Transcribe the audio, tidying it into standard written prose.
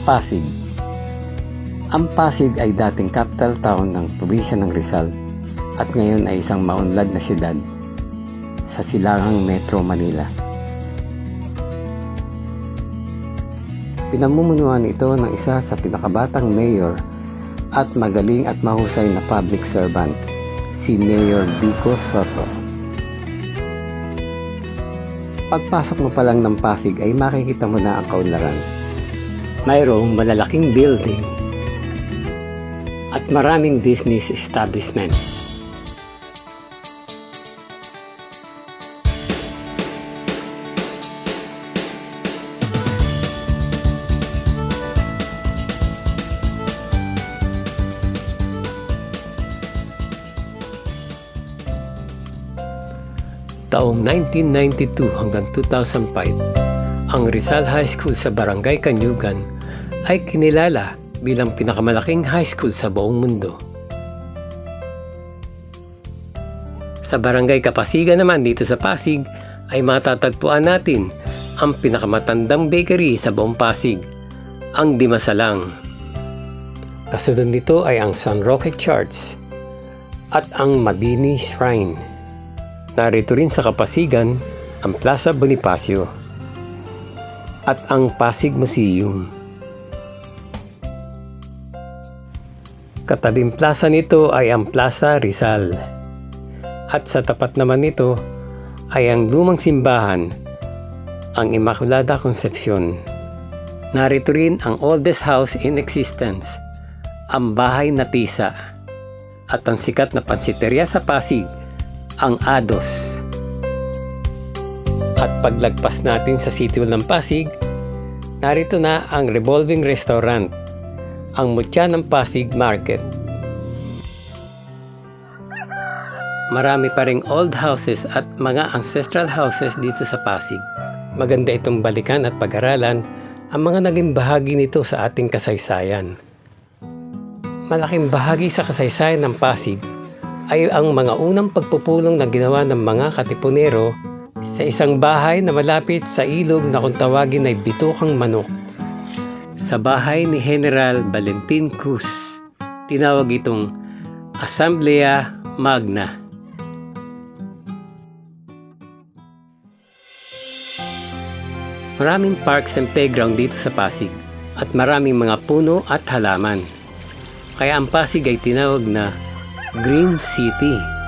Pasig. Ang Pasig ay dating capital town ng probinsya ng Rizal at ngayon ay isang maunlad na siyudad sa silangang Metro Manila. Pinamumunuan ito ng isa sa pinakabatang mayor at magaling at mahusay na public servant, si Mayor Vico Soto. Pagpasok mo pa lang ng Pasig ay makikita mo na ang kaunlaran. Mayroong malalaking building at maraming business establishment. Taong 1992 hanggang 2005, ang Rizal High School sa Barangay Kanyugan ay kinilala bilang pinakamalaking high school sa buong mundo. Sa Barangay Kapasigan naman dito sa Pasig ay matatagpuan natin ang pinakamatandang bakery sa buong Pasig, ang Dimasalang. Kasunod nito ay ang San Roque Church at ang Mabini Shrine. Narito rin sa Kapasigan ang Plaza Bonifacio at ang Pasig Museum. Katabing plaza nito ay ang Plaza Rizal at sa tapat naman nito ay ang lumang simbahan, ang Immaculada Concepcion. Narito rin ang oldest house in existence, ang Bahay na Tisa, at ang sikat na pansiteria sa Pasig, ang Ados. At paglagpas natin sa sitio ng Pasig, narito na ang revolving restaurant, ang Mutya ng Pasig Market. Marami pa ring old houses at mga ancestral houses dito sa Pasig. Maganda itong balikan at pag-aralan ang mga naging bahagi nito sa ating kasaysayan. Malaking bahagi sa kasaysayan ng Pasig ay ang mga unang pagpupulong na ginawa ng mga Katipunero sa isang bahay na malapit sa ilog na kung tawagin ay Bitukang Manok. Sa bahay ni General Valentin Cruz, tinawag itong Asamblea Magna. Maraming parks and playground dito sa Pasig at maraming mga puno at halaman. Kaya ang Pasig ay tinawag na Green City.